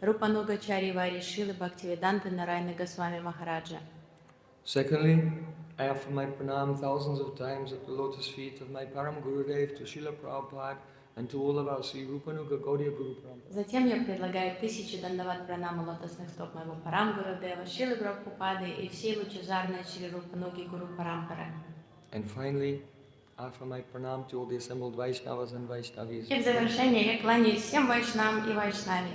Рупанугачари Вари Шилы Бхактивиданты Нарайны Госвами Махараджа. Secondly, I offer my pranam thousands of times at the lotus feet of my Param Gurudev, to Srila Prabhupada, and to all of our Sri Rupanuga Gaudiya Guru Parampara. Затем я предлагаю тысячи дандават пранамы лотосных стоп моего Парамгуру Дева, Шилы Прабхупады и всей лучезарной Шри Рупануги Гуру Парампары. And finally, I offer my pranam to all the assembled Vaishnavas and Vaishnavis. И в завершение я кланяюсь всем вайшнавам и вайшнави.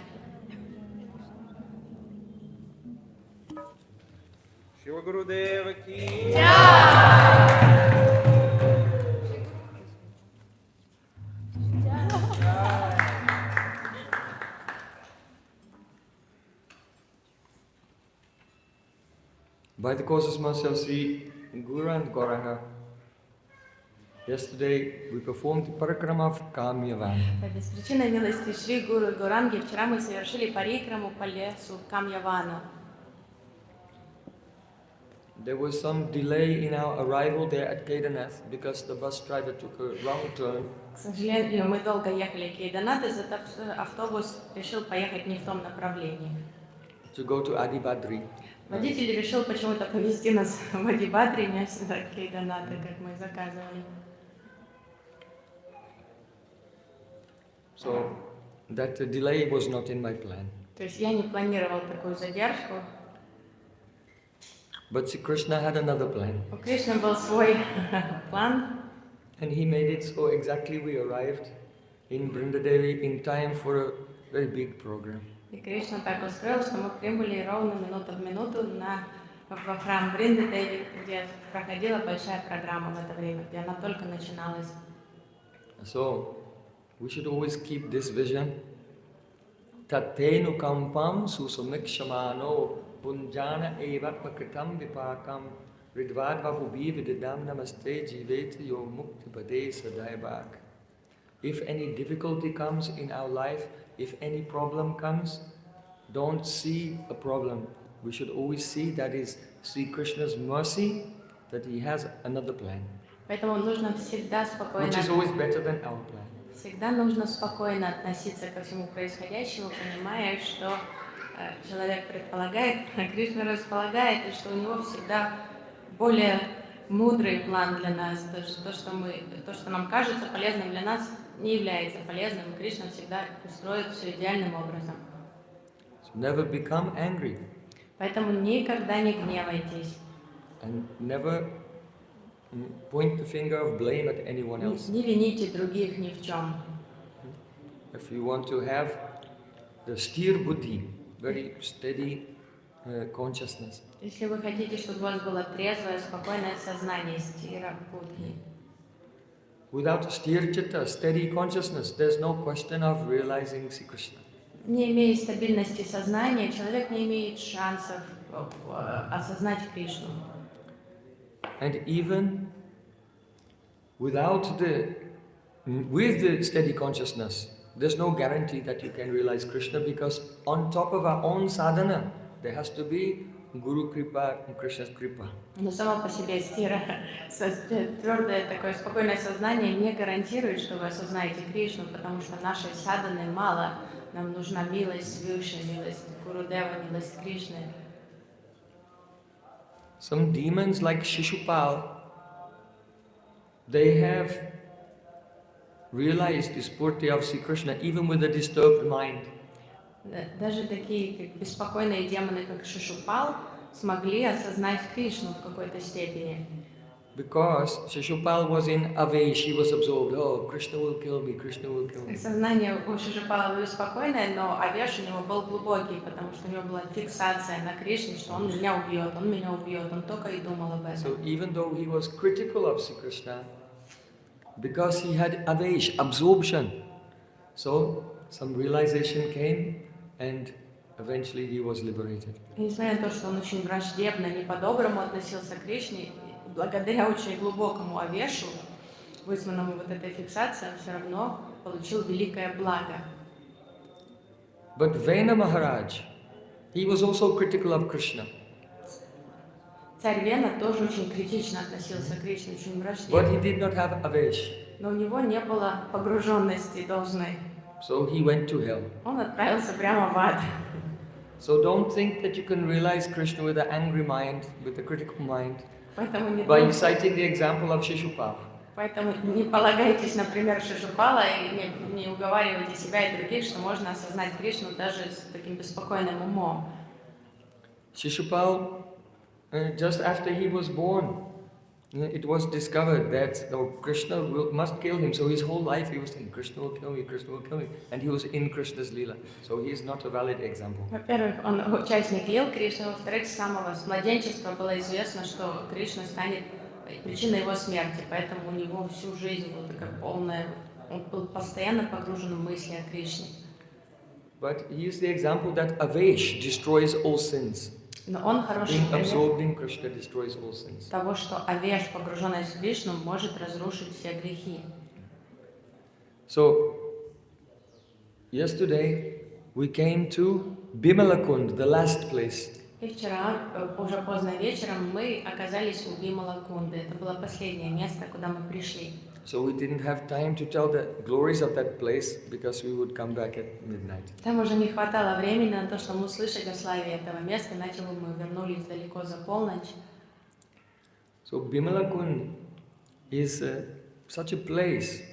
Шива Гурудева ки. By the causes mercy of Sri Guru and Gauranga, yesterday we performed the parikrama of Kamyavan. По беспричинной милости Шри Гуру и Гуранги вчера мы совершили парикраму по лесу Камьявану. There was some delay in our arrival there at Kedarnath because the bus driver took a wrong turn. К сожалению, мы долго ехали к Кейданат, из-за того, что автобус решил поехать не в том направлении. To go to Adibadri. Водитель решил почему-то повезти нас в Адибадри, не сюда к Кейданату, как мы заказывали. So that delay was not in my plan. То есть я не планировал такую задержку. But Sri Krishna had another plan. У Кришны был свой план, And he made it so exactly we arrived in Vrindadevi in time for a very big program. и Кришна так устроил, что мы прибыли ровно минута в минуту во храм Вриндадеви, где проходила большая программа в это время, где она только начиналась. So we should always keep this vision. Tatenu kampam susumikshamano punjana eva pakritam vipakam ridvadva hubi vididam namaste jiveti yo mukti pade sadaibak. If any difficulty comes in our life, if any problem comes, don't see a problem. We should always see that is Sri Krishna's mercy, that he has another plan, Поэтому нужно всегда спокойно, which is always better than our plan. всегда нужно спокойно относиться ко всему происходящему, понимая, что человек предполагает, а Кришна располагает, и что у него всегда более мудрый план для нас. То, что нам кажется полезным для нас, не является полезным. Кришна всегда устроит все идеальным образом. So never become angry Поэтому никогда не гневайтесь. and never point the finger of blame at anyone else. Не вините других ни в чем. If you want to have the sthir buddhi, very steady consciousness, Если вы хотите, чтобы у вас было трезвое, спокойное сознание, стира будхи. without a sthir chitta, steady consciousness, there's no question of realizing Sri Krishna. Не имея стабильности сознания, человек не имеет шансов осознать Кришну. And even with the steady consciousness, there's no guarantee that you can realize Krishna, because on top of our own sadhana, there has to be Guru Kripa and Krishna's Kripa. Но само по себе стира, твердое такое спокойное сознание не гарантирует, что вы осознаете Кришну, потому что нашей садханы мало. Нам нужна милость свыше, милость Гурудева, милость Кришны. Some demons like Shishupal, they have realized the spurti of Sri Krishna even with a disturbed mind. Даже такие как беспокойные демоны, как Шишупал, смогли осознать Кришну в какой-то степени. Because Shishupal was in avesh, he was absorbed. Oh, Krishna will kill me, Krishna will kill me. Сознание у Шишупала было спокойное, но авеш у него был глубокий, потому что у него была фиксация на Кришне, что он меня убьет, он только и думал об этом. So even though he was critical of Sri Krishna, because he had avesh, absorption, so some realization came and eventually he was liberated. И несмотря на то, что он очень враждебно, не по-доброму относился к Кришне, благодаря очень глубокому авешу, вызванному вот этой фиксацией, он все равно получил великое благо. But Vena Maharaj, he was also critical of Krishna. Царь Вена тоже очень критично относился к Кришне, очень But враждебно. he did not have avesh. Но у него не было погруженности должной. So he went to hell. Он отправился прямо в ад. So don't think that you can realize Krishna with an angry mind, with a critical mind, Поэтому не, by думайте- citing the example of Shishupal. поэтому не полагайтесь на пример Шишупала и не уговаривайте себя и других, что можно осознать Кришну даже с таким беспокойным умом. Shishupal, just after he was born, it was discovered that Krishna must kill him. So his whole life he was saying, Krishna will kill me, Krishna will kill me. And he was in Krishna's Leela. So he is not a valid example. Во-первых, он участник лил Кришны, во-вторых, с самого младенчества было известно, что Кришна станет причиной его смерти, поэтому у него всю жизнь была такая полная, он был постоянно погружен в мысли о Кришне. But he is the example that Avesh destroys all sins. Но он хороший Being пример absorbed in Krishna destroys all sins. того, что Авеш, погруженный в Кришну, может разрушить все грехи. So, yesterday we came to Vimala Kunda, the last place. И вчера, уже поздно вечером, мы оказались у Вимала Кунды. Это было последнее место, куда мы пришли. So we didn't have time to tell the glories of that place because we would come back at midnight. Там уже не хватало времени на то, чтобы услышать о славе этого места, иначе бы мы вернулись далеко за полночь. So Vimala Kunda is such a place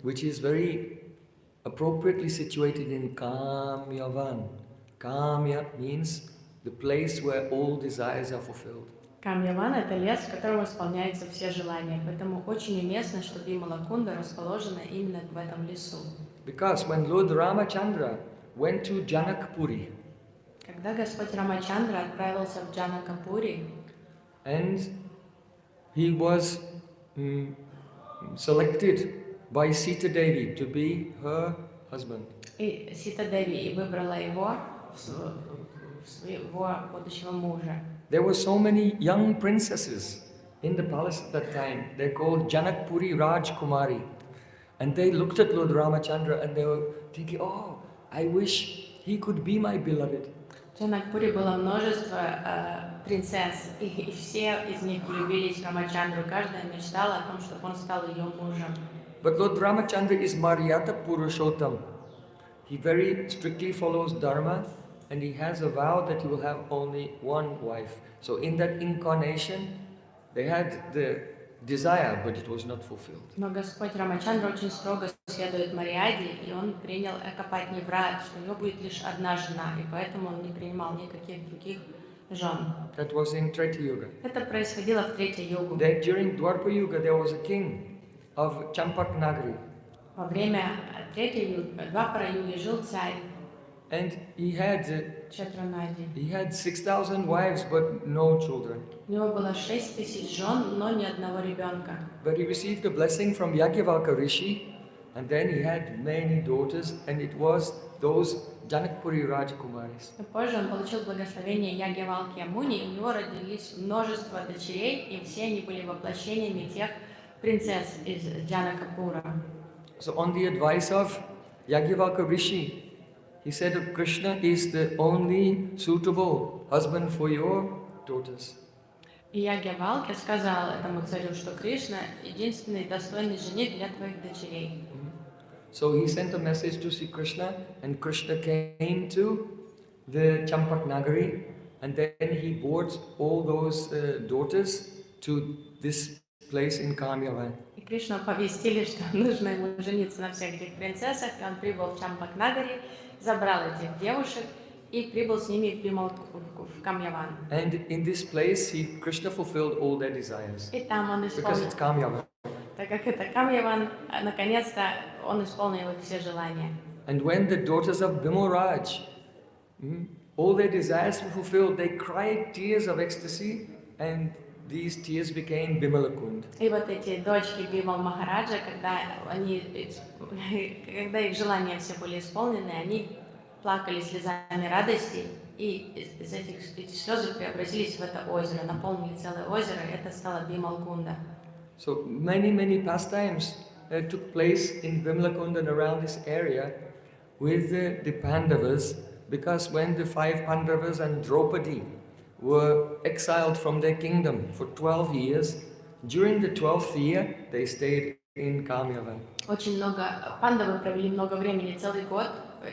which is very appropriately situated in Kamyavan. Kamya means the place where all desires are fulfilled. Камьяван — это лес, в котором исполняются все желания, поэтому очень уместно, что Вимала Кунда расположена именно в этом лесу. Because when Lord Ramachandra went to Janakpuri Когда Господь Рамачандра отправился в Джанакапури, and he was selected by Sita Devi to be her husband, и Сита Деви выбрала его в своего будущего мужа. there were so many young princesses in the palace at that time. They're called Janakpuri Rajkumari. And they looked at Lord Ramachandra and they were thinking, oh, I wish he could be my beloved. В Джанакпуре было множество принцесс, и все из них влюбились в Рамачандру. Каждая мечтала о том, чтобы он стал ее мужем. But Lord Ramachandra is Maryata Purushottam. He very strictly follows Dharma and he has a vow that he will have only one wife. So in that incarnation, they had the desire, but it was not fulfilled. Но Господь Рамачандра очень строго следует Мариаде, и он принял Экапатни-врат, что у него будет лишь одна жена, и поэтому он не принимал никаких других жен. That was in Treta Yuga. Это происходило в Третью Югу. Then during Dwapara Yuga, there was a king of Champak Nagari. Во время Третьей Юги, Двапара-юги жил царь And he had Четранади. 6,000 wives, but no children. У него было 6 тысяч жен, но ни одного ребенка. But he received a blessing from Yajnavalkya Rishi, and then he had many daughters, and it was those Janakpuri Rajkumaris. Но позже он получил благословение Ягьявалки Амуни, и у него родились множество дочерей, и все они были воплощениями тех принцесс из Джанакапура. So on the advice of Yajnavalkya Rishi, he said that Krishna is the only suitable husband for your daughters. И Ягьявалкя сказал этому царю, что Кришна единственный достойный жених для твоих дочерей. So he sent a message to Sri Krishna, and Krishna came to the Champak Nagari, and then he brought all those daughters to this place in Kamyavan. И Кришну оповестили, что нужно ему жениться на всех этих принцессах, и он прибыл в Чампак-Нагаре, забрал этих девушек и прибыл с ними в Камьяван. And in this place, Krishna fulfilled all their desires. И там он Because исполнил, it's Kamyavan. так как это Камьяван, наконец-то он исполнил их все желания. And when the daughters of Bimalraj, all their desires were fulfilled, they cried tears of ecstasy, and these tears became Vimala Kunda. И вот эти дочки Бимал Махараджа, когда их желания все были исполнены, они плакали слезами радости, и эти слезы преобразились в это озеро, наполнили целое озеро, и это стало Бимал Кунда. So many pastimes took place in Vimala Kunda and around this area with the Pandavas, because when the 5 Pandavas and Draupadi were exiled from their kingdom for 12 years, during the 12th year they stayed in Kamyavan. Очень много пандавы провели много времени, целый год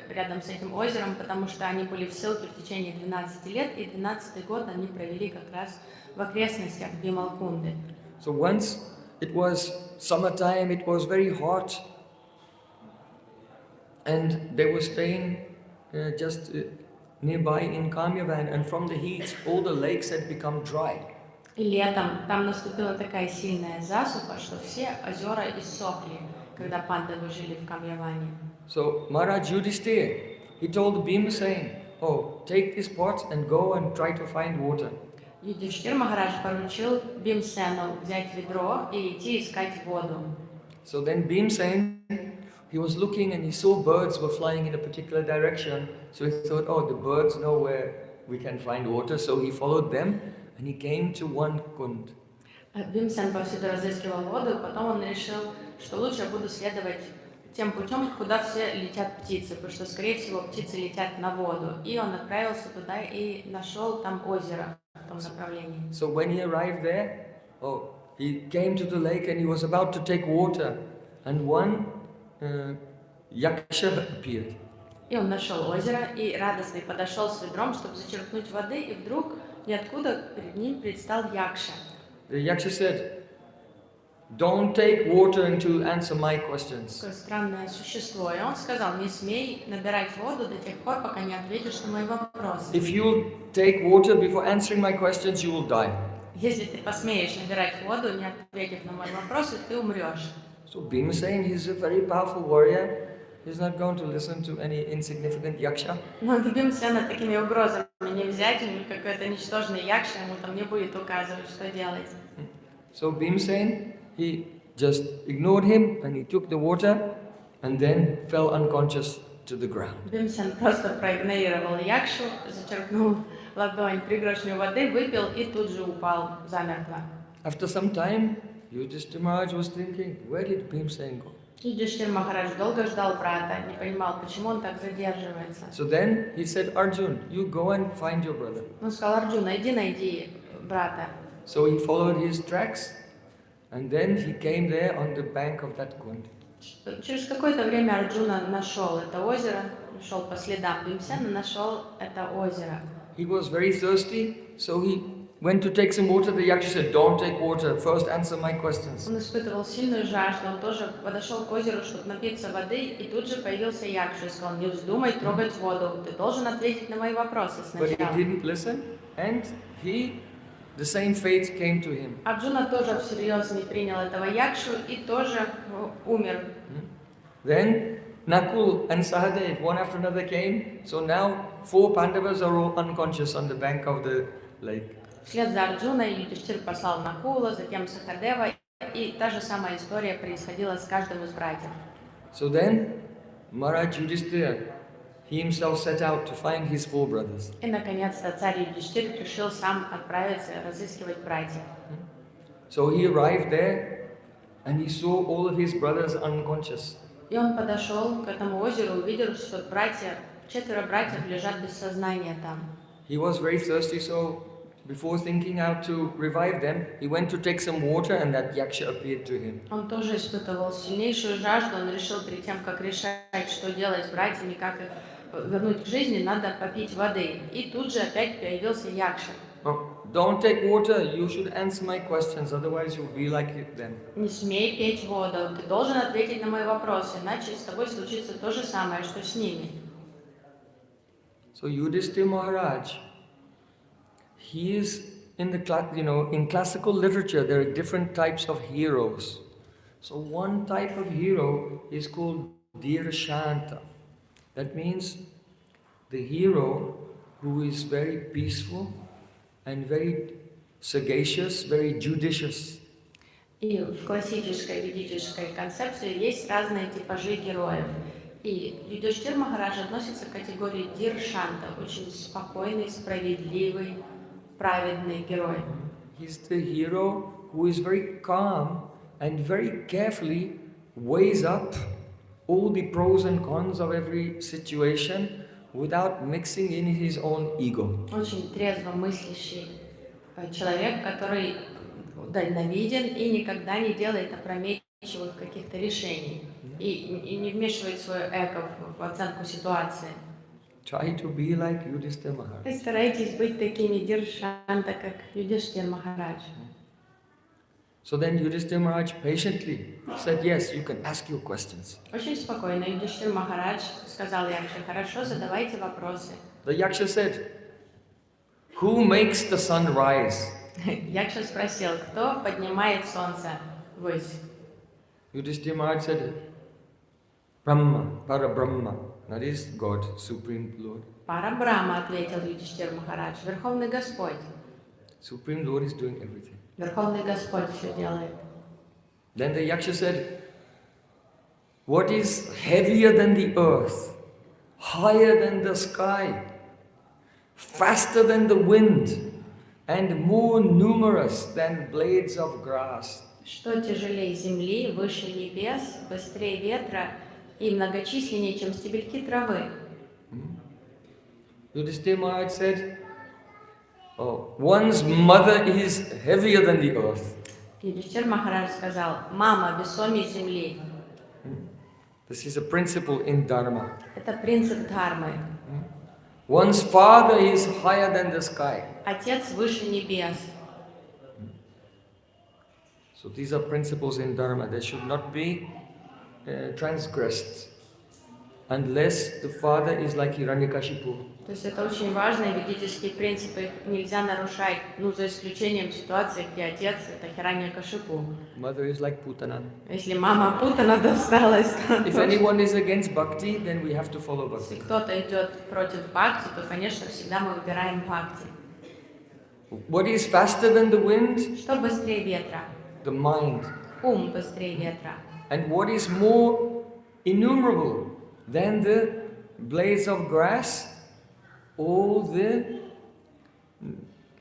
рядом с этим озером, потому что они были в ссылке в течение 12 лет, и 12-й год они провели как раз в окрестностях Вималкунды. So once it was summertime, it was very hot, and they were staying just nearby in Kamyavan, and from the heat, all the lakes had become dry. И летом там наступила такая сильная засуха, что все озера иссохли, когда пандавы жили в Камьяване. So Maharaj Yudhishthira, he told Bhima saying, "Oh, take this pot and go and try to find water." Юдхиштхир Махарадж поручил Бимсену взять ведро и идти искать воду. So then Bhimsen, he was looking and he saw birds were flying in a particular direction. So he thought, oh, the birds know where we can find water. So he followed them and he came to one kund. Бимсен повсюду разыскивал воду, потом он решил, что лучше я буду следовать тем путем, куда все летят птицы, потому что, скорее всего, птицы летят на воду. И он отправился туда и нашел там озеро в том направлении. So when he arrived there, he came to the lake and he was about to take water, and one yaksha appeared. И он нашел озеро и радостный подошел с ведром, чтобы зачерпнуть воды, и вдруг ниоткуда перед ним предстал Якша. The yaksha said, "Don't take water to answer my questions." Такое странное существо. И он сказал, не смей набирать воду до тех пор, пока не ответишь на мои вопросы. If you take water before answering my questions, you will die. Если ты посмеешь набирать воду, не ответив на мои вопросы, ты умрешь. So Bhima saying he's a very powerful warrior. He's not going to listen to any insignificant yaksha. Но Бимсена такими угрозами не взять, он какой-то ничтожный Якша, ему там не будет указывать, что делать. So Bhimsen, he just ignored him and he took the water and then fell unconscious to the ground. Бимсен просто проигнорировал Якшу, зачерпнул ладонь пригоршню воды, выпил и тут же упал замертво. After some time, Yudhishthira Maharaj was thinking, where did Bhimsen go? Юдхиштхир Махарадж долго ждал брата, не понимал, почему он так задерживается. So then he said, Arjun, you go and find your brother. Он сказал, Арджуна, иди найди брата. So he followed his tracks and then he came there on the bank of that kund. Через какое-то время Арджуна нашел это озеро, шел по следам Бимсена, нашел это озеро. He was very thirsty, so he went to take some water. The yaksha said, don't take water, first answer my questions. Он испытывал сильную жажду, он тоже подошел к озеру, чтобы напиться воды, и тут же появился Якша и сказал, не вздумай трогать воду, ты должен ответить на мои вопросы But he сначала. didn't listen, and the same fate came to him. Арджуна тоже всерьез не принял этого Якшу и тоже умер. Then Nakul and Sahadev, one after another came, so now 4 Pandavas are all unconscious on the bank of the lake. Вслед за Арджуной Юдхиштхир послал Накула, затем Сахадева, и та же самая история происходила с каждым из братьев. So then Maharaj Yudhishthira, he himself set out to find his 4 brothers. И, наконец-то, царь Юдхиштхир решил сам отправиться разыскивать братьев. So he arrived there and he saw all of his brothers unconscious. И он подошел к этому озеру, увидел, что 4 братьев лежат без сознания там. He was very thirsty, so before thinking how to revive them, he went to take some water and that yaksha appeared to him. Он тоже испытывал сильнейшую жажду, он решил перед тем, как решать, что делать с братьями, как их вернуть к жизни, надо попить воды. И тут же опять появился Якша. Don't take water, you should answer my questions, otherwise you'll be like them. Не смей пить воду, ты должен ответить на мои вопросы, иначе с тобой случится то же самое, что с ними. So Yudhishthira Maharaj, he is in in classical literature there are different types of heroes. So one type of hero is called Dhirashanta. That means the hero who is very peaceful and very sagacious, very judicious. И в классической ведической концепции есть разные типажи героев. И Юдхиштхир Махарадж относится к категории Диршанта, очень спокойный, справедливый, праведный герой. He's the hero who is very calm and very carefully weighs up all the pros and cons of every situation without mixing in his own ego. Очень трезво мыслящий человек, который дальновиден и никогда не делает опрометчивых каких-то решений и не вмешивает свое эго в оценку ситуации. Try to be like Yudhishthira Вы Maharaj. стараетесь быть такими Диршанта, как Юдиштхир Махарадж. So then Yudhishthira Maharaj patiently said, yes, you can ask your questions. Очень спокойно Юдиштхир Махарадж сказал Якше: хорошо, задавайте вопросы. The Yaksha said, who makes the sun rise? Якша спросил, кто поднимает солнце ввысь? Yudhishthira Maharaj said, Brahma, Para Brahma, that is God, Supreme Lord. Парабрахма, ответил Юдиштхир Махарадж, Верховный Господь. Supreme Lord is doing everything. Верховный Господь все делает. Then the Yaksha said, what is heavier than the earth, higher than the sky, faster than the wind, and more numerous than blades of grass? Что тяжелее земли, выше небес, быстрее ветра и многочисленнее, чем стебельки травы? Yudhishthira Maharaj said, oh, one's mother is heavier than the earth. Юдиштхир Махарадж сказал, мама весомее земли. This is a principle in Dharma. Это принцип дхармы. One's father is higher than the sky. Отец выше небес. So these are principles in Dharma. They should not be transgressed unless the father is like Hiranyakashipu. То есть это очень важные ведические принципы, их нельзя нарушать, за исключением ситуации, где отец — это Хираньякашипу. Mother is like Putana. Если мама Путана досталась, то If anyone is against bhakti, then we have to follow если bhakti. кто-то идет против бхакти, то, конечно, всегда мы выбираем бхакти. What is faster than the wind? Что быстрее ветра? The mind. Ум быстрее ветра. And what is more innumerable than the blades of grass? All the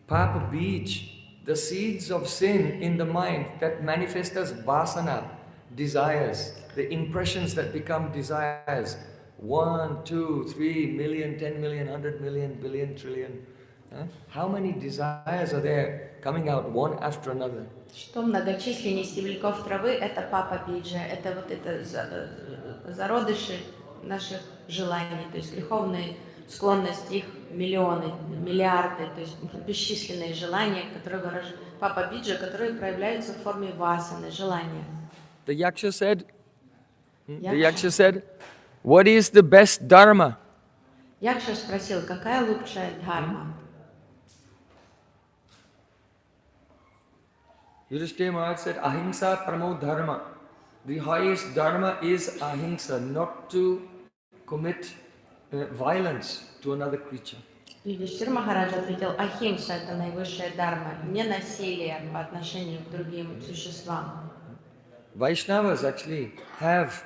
papa beach, the seeds of sin in the mind that manifest as vasana, desires, the impressions that become desires. 1, 2, 3 million, 10 million, 100 million, billion, trillion. How many desires are there coming out one after another? Что многочисленнее стебельков травы — это папа биджа, это вот это зародыши наших желаний, то есть греховные склонности, их миллионы, миллиарды, то есть бесчисленные желания, которые выражают папа биджа, которые проявляются в форме васаны, желания. The Yaksha said, what is the best dharma? Якша спросил, какая лучшая дхарма? Yudhishthira Maharaj said, ahimsa paramo dharma. The highest dharma is ahimsa, not to commit violence to another creature. Юдиштхир Махарадж ответил, ахимса — это наивысшая дхарма, не насилие по отношению к другим существам. Vaishnavas actually have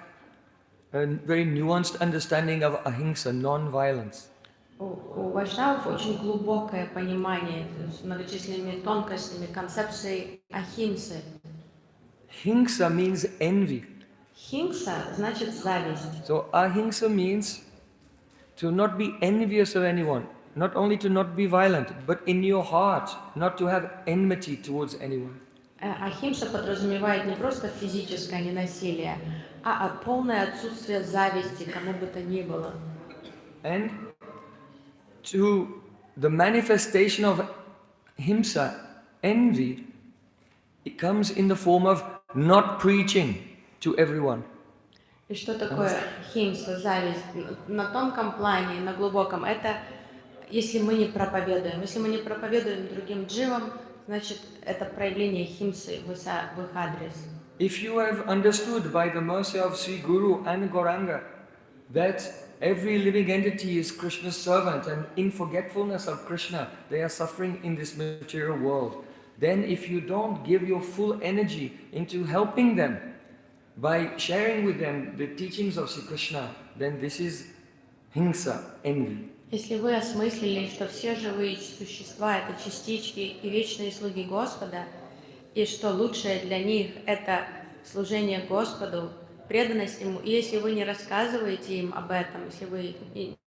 a very nuanced understanding of ahimsa, non-violence. У вайшнавов очень глубокое понимание с многочисленными тонкостями концепции ахимсы. Himsa means envy. Химса значит зависть. So ahimsa means to not be envious of anyone, not only to not be violent, but in your heart not to have enmity towards anyone. Ахимса подразумевает не просто физическое ненасилие, а полное отсутствие зависти кому бы то ни было. And to the manifestation of himsa, envy, it comes in the form of not preaching to everyone. И что такое химса, зависть? На тонком плане, на глубоком, это если мы не проповедуем. Если мы не проповедуем другим дживам, значит, это проявление химсы в их адрес. If you have understood by the mercy of Sri Guru and Gauranga that every living entity is Krishna's servant and in forgetfulness of Krishna they are suffering in this material world, then if you don't give your full energy into helping them by sharing with them the teachings of Sri Krishna, then this is himsa, envy. Если вы осмыслили, что все живые существа — это частички и вечные слуги Господа, и что лучшее для них — это служение Господу, преданность Ему, и если вы не рассказываете им об этом, если вы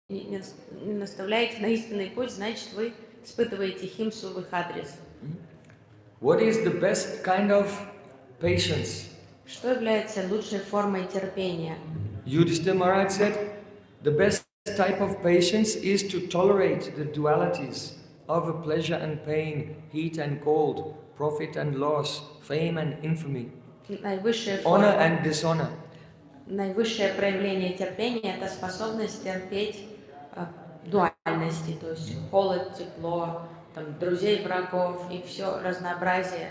не наставляете на истинный путь, значит, вы испытываете химсу в их адрес. What is the best kind of patience? Что является лучшей формой терпения? Yudhishthira Maharaj said, the best type of patience is to tolerate the dualities of pleasure and pain, heat and cold, profit and loss, fame and infamy, Наивысшая honor форма, and dishonor. наивысшее проявление терпения – это способность терпеть дуальности, то есть холод, тепло, там, друзей, врагов и все разнообразие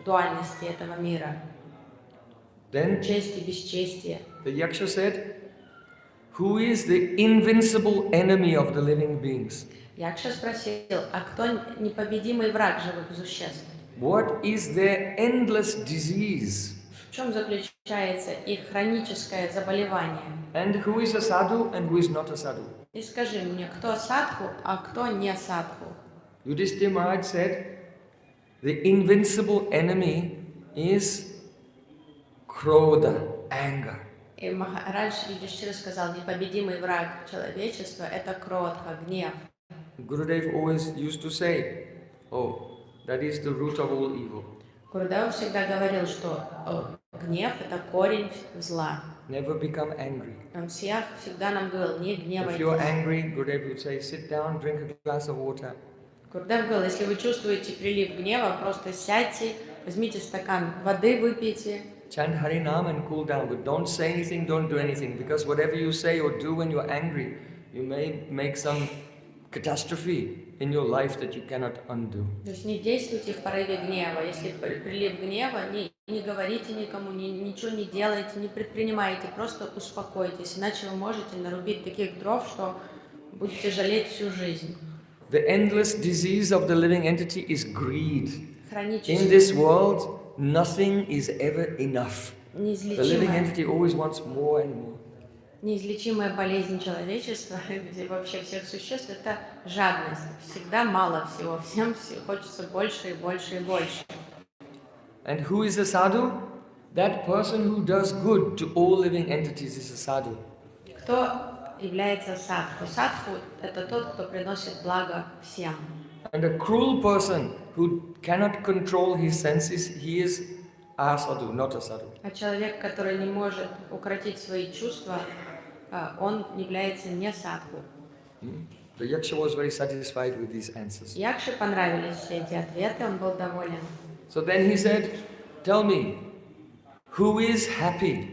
дуальности этого мира. Then Честь и бесчестие. the Yaksha said, who is the invincible enemy of the living beings? Якша спросил, а кто непобедимый враг живых существ? What is their endless disease? В чем заключается их хроническое заболевание? And who is a sadhu and who is not a sadhu? И скажи мне, кто садху, а кто не садху? Yudhishthira Maharaj said, the invincible enemy is krodha, anger. И Махарадж Юдхиштира сказал, непобедимый враг человечества – это кродха, гнев. Gurudev always used to say, oh, that is the root of all evil. Гурудев всегда говорил, что гнев – это корень зла. Never become angry. Он всегда нам говорил, не If you're гневайтесь. angry, Gurudev would say, sit down, drink a glass of water. Гурудев говорил, если вы чувствуете прилив гнева, просто сядьте, возьмите стакан воды, выпейте. Chant Harinam and cool down, but don't say anything, don't do anything, because whatever you say or do when you're angry, you may make some catastrophe in your life that you cannot undo. То есть не действуйте в порыве гнева. Если прилив гнева, не говорите никому, ничего не делайте, не предпринимайте, просто успокойтесь, иначе вы можете нарубить таких дров, что будете жалеть всю жизнь. The endless disease of the living entity is greed. In Хроническая, this world, nothing is ever enough. The living entity always wants more and more. неизлечимая болезнь человечества, где вообще всех существ, это жадность. Всегда мало всего, всем хочется больше и больше и больше. And who is a sadhu? That person who does good to all living entities is a sadhu. Кто является садху? Садху – это тот, кто приносит благо всем. And a cruel person who cannot control his senses, he is a sadhu, not a sadhu. А человек, который не может укротить свои чувства, он является не садху. The Yaksha was very satisfied with these answers. Якше понравились все эти ответы, он был доволен. So then he said, tell me, who is happy?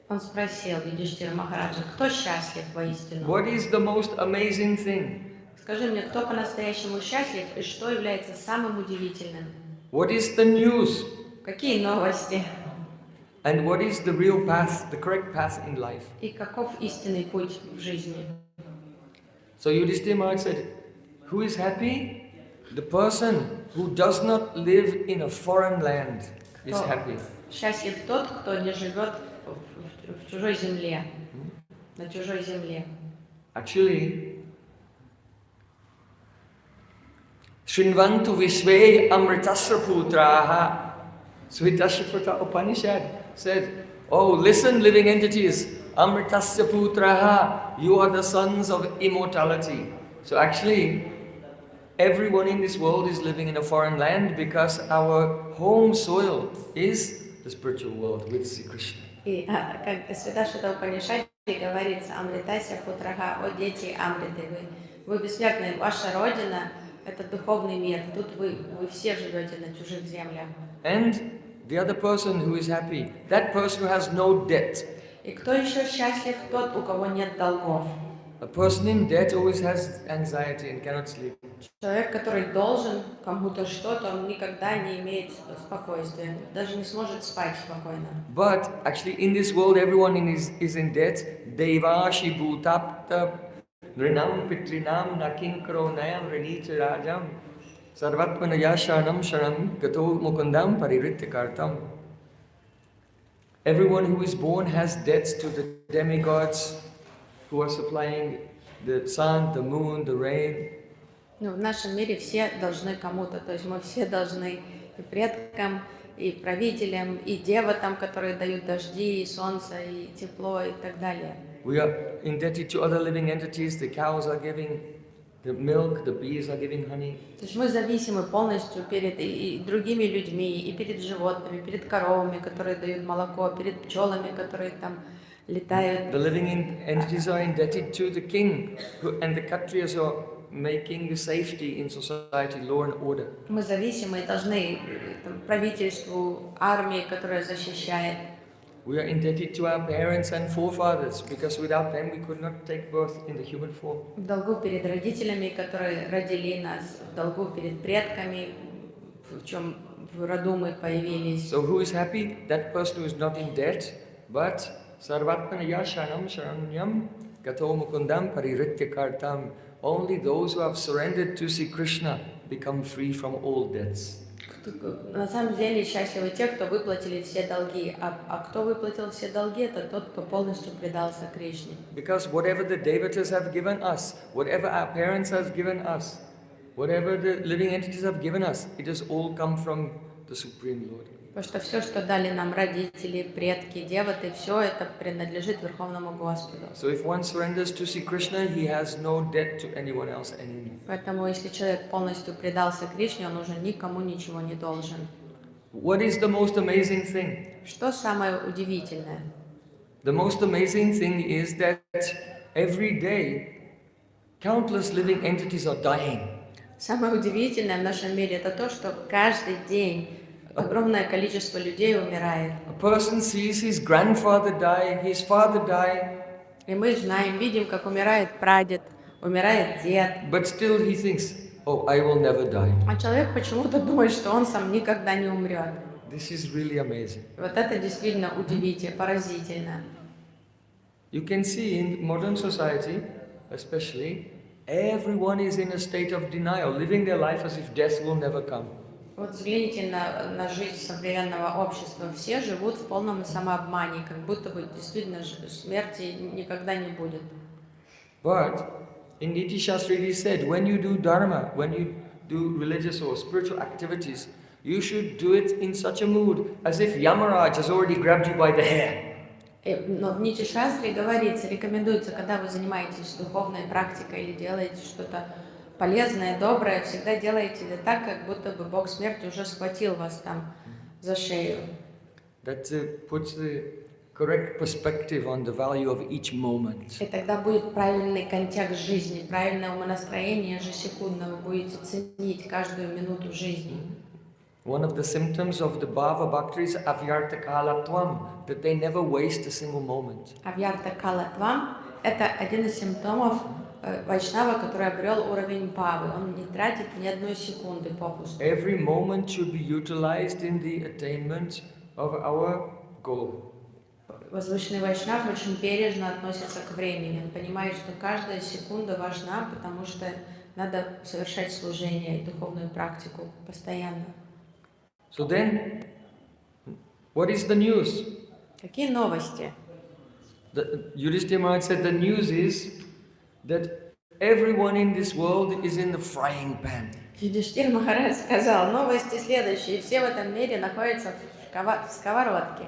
Он спросил Юдхиштира Махараджа, кто счастлив воистину? What is the most amazing thing? Скажи мне, кто по-настоящему счастлив и что является самым удивительным? What is the news? Какие новости? And what is the real path, the correct path in life? И каков истинный путь в жизни? So Yudhishthira Maharaj said, who is happy? The person who does not live in a foreign land is happy. Счастлив тот, кто не живет в чужой земле, на чужой земле. Actually, Shrinvantu Vishve Amritasra Putraha, Svitashripata Upanishad said, oh, listen, living entities, Amritasya Putraha, you are the sons of immortality. So actually, everyone in this world is living in a foreign land because our home soil is the spiritual world with Sri Krishna. И как Святашвата Упанишаде говорится, Амритася Путрага, о дети Амриты, вы бессмертны, ваша родина – это духовный мир, тут вы все живете на чужих землях. And the other person who is happy, that person who has no debt. И кто еще счастлив? Тот, у кого нет долгов. A person in debt always has anxiety and cannot sleep. Человек, который должен кому-то что-то, он никогда не имеет спокойствия, даже не сможет спать спокойно. But actually in this world everyone is in debt. Devashi bhutapta rinam pitrinam nakinkaro nayam rinita rajam sarvatmana yashanam shanam gato mukundam pariritikartam. Everyone who is born has debts to the demigods who are supplying the sun, the moon, the rain. Ну, в нашем мире все должны кому-то, то есть мы все должны и предкам, и правителям, и деватам, которые дают дожди, и солнце, и тепло, и так далее. We are indebted to other living entities. The cows are giving The milk, the bees are giving honey. То есть мы зависимы полностью перед и другими людьми, и перед животными, перед коровами, которые дают молоко, перед пчелами, которые там летают. The living entities are indebted to the king, and the Kshatriyas are making safety in society, law and order. Мы зависимы и должны правительству, армии, которая защищает. We are indebted to our parents and forefathers, because without them we could not take birth in the human form. В долгу перед родителями, которые родили нас, в долгу перед предками, в чем в роду мы появились. So who is happy? That person who is not in debt, but sarvatmanaya shanam sharanyam gato mukundam pariritya kartam. Only those who have surrendered to see Krishna become free from all debts. На самом деле счастливы те, кто выплатили все долги, а кто выплатил все долги, это тот, кто полностью предался Кришне. Because whatever the devatas have given us, whatever our parents have given us, whatever the living entities have given us, it has all come from the Supreme Lord. Потому что все, что дали нам родители, предки, деваты, все это принадлежит Верховному Господу. So if one surrenders to see Krishna, he has no debt to anyone else anymore. Поэтому, если человек полностью предался Кришне, он уже никому ничего не должен. What is the most amazing thing? Что самое удивительное? The most amazing thing is that every day countless living entities are dying. Самое удивительное в нашем мире это то, что каждый день огромное количество людей умирает. A person sees his grandfather die, his father die, И мы знаем, видим, как умирает прадед, умирает дед. but still he thinks, oh, I will never die. А человек почему-то думает, что он сам никогда не умрет. This is really amazing. Вот это действительно удивительно, поразительно. You can see in modern society, especially, everyone is in a state of denial, living their life as if death will never come. Вот взгляните на жизнь современного общества. Все живут в полном самообмане, как будто бы действительно смерти никогда не будет. But in Niti Shastra it is said, when you do dharma, when you do religious or spiritual activities, you should do it in such a mood as if Yamaraj has already grabbed you by the hair. Но в Нити Шастре говорится, рекомендуется, когда вы занимаетесь духовной практикой или делаете что-то полезное, доброе, всегда делайте это так, как будто бы Бог смерти уже схватил вас там за шею. That puts the correct perspective on the value of each moment. И тогда будет правильный контекст жизни, правильное умонастроение ежесекундно. Вы будете ценить каждую минуту жизни. One of the symptoms of the Bhava Bhakti is avyarta kalatvam, that they never waste a single moment. Авьярта калатвам – это один из симптомов вайшнава, который обрел уровень бхавы. Он не тратит ни одной секунды попусту. Every moment should be utilized in the attainment of our goal. Возвышенный вайшнав очень бережно относится к времени. Он понимает, что каждая секунда важна, потому что надо совершать служение и духовную практику постоянно. So then, what is the news? Какие новости? Yudhishthira Maharaj said the news is that everyone in this world is in the frying pan. Юдиштхир Махарадж сказал, новости следующие. Все в этом мире находятся в сковородке.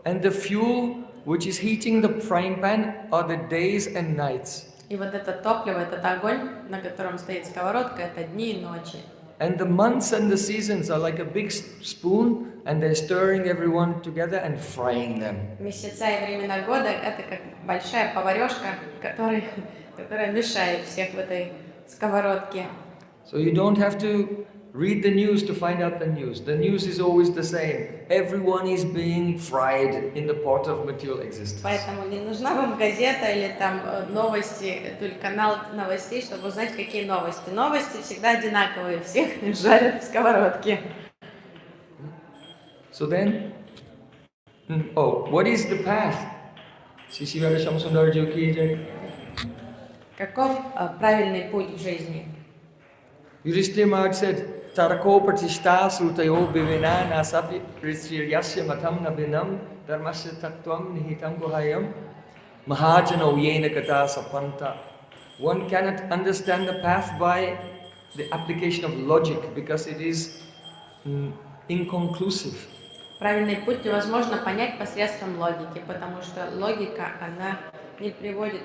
And the fuel which is heating the frying pan are the days and nights. И вот это топливо, этот огонь, на котором стоит сковородка, это дни и ночи. And the months and the seasons are like a big spoon, and they're stirring everyone together and frying them. Месяца и времена года – это как большая поварешка, которая мешает всех в этой сковородке. So you don't have to read the news to find out the news. The news is always the same. Everyone is being fried in the pot of material existence. Поэтому не нужна вам газета или там новости, или канал новостей, чтобы узнать, какие новости. Новости всегда одинаковые, всех жарят в сковородке. So then, what is the path? Shishivara Shamsundarji ki jai. Каков правильный путь в жизни? Yudhishthira Maharaj said, Tarako pratishta sutayo bivina nasapi prishriryasya matam nabinam dharmasya tattvam nihitam guhayam mahajano yena kata sapanta. One cannot understand the path by the application of logic because it is inconclusive. Правильный путь невозможно понять посредством логики, потому что логика, она не приводит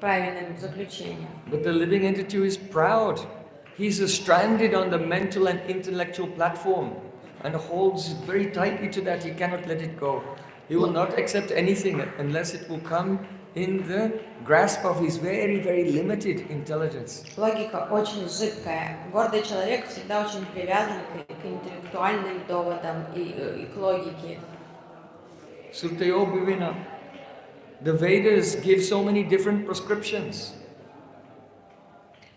правильным заключением. But the living entity is proud. He's stranded on the mental and intellectual platform and holds very tightly to that. He cannot let it go. He will not accept anything unless it will come in the grasp of his very, very limited intelligence. Логика очень зыбкая. Гордый человек всегда очень привязан к интеллектуальным доводам и к логике. Sutayo Bhivina. The Vedas give so many different prescriptions.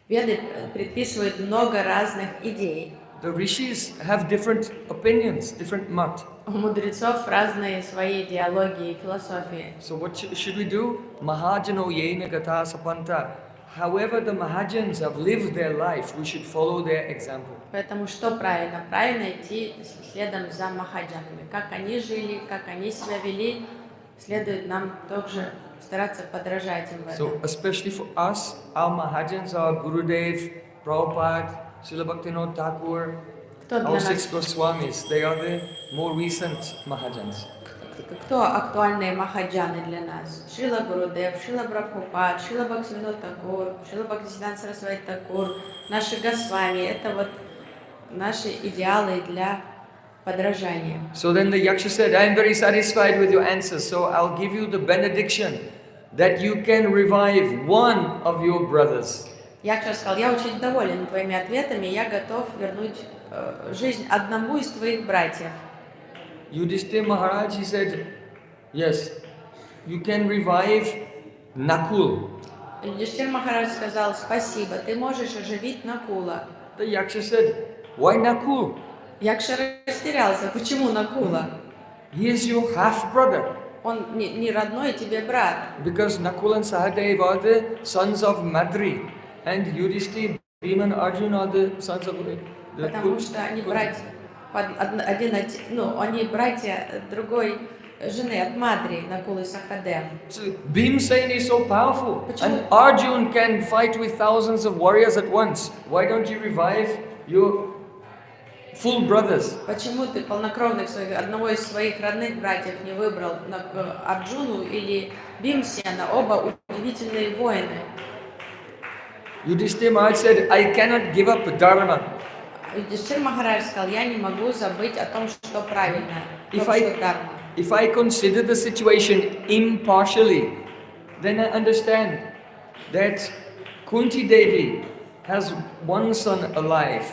Веды предписывают много разных идей. The rishis have different opinions, different mat. У мудрецов разные свои идеологии и философии. So what should we do? Mahajano yena gata sapanta. However the Mahajans have lived their life, we should follow their example. Поэтому что правильно? Правильно идти следом за махаджанами. Как они жили, как они себя вели, следует нам также стараться подражать им в этом. So especially for us, our Mahajans are Gurudev, Prabhupada, Srila Bhaktivinoda Thakur, Кто для our six нас, Goswamis. They are the more recent Mahajans. кто актуальные махаджаны для нас? Шрила Гурудев, Шрила Прабхупад, Шрила Бхактивинода Такур, Шрила Бхактисиданта Сарасвати Такур, наши Госвами. Это вот наши идеалы для подражания. So then the Yaksha said, I am very satisfied with your answers, so I'll give you the benediction that you can revive one of your brothers. Якша сказал, я очень доволен твоими ответами, я готов вернуть жизнь одному из твоих братьев. Yudhishthira Maharaj, he said, yes, you can revive Nakul. Юдхиштхир Махарадж сказал, спасибо, ты можешь оживить Накула. The Yaksha said, why Nakul? Якша растерялся, почему Накула? He is your half-brother. Он не родной тебе брат. Because Nakul and Sahadev are the sons of Madri. And Yudhishthira, Bhima and Arjuna are the sons of the Потому что они братья, они братья другой жены от Мадри, Накулы и Сахадев. So Bhimsena is so powerful. And Arjuna can fight with thousands of warriors at once. Why don't you revive your full brothers? Почему ты полнокровных одного из своих родных братьев не выбрал, Арджуну или Бимсена, оба удивительные воины? Yudhishthira Maharaj said, I cannot give up Dharma. Юдхиштхир Махарадж сказал, я не могу забыть о том, что правильно, о том, If I- что дharma. If I consider the situation impartially, then I understand that Kunti Devi has one son alive.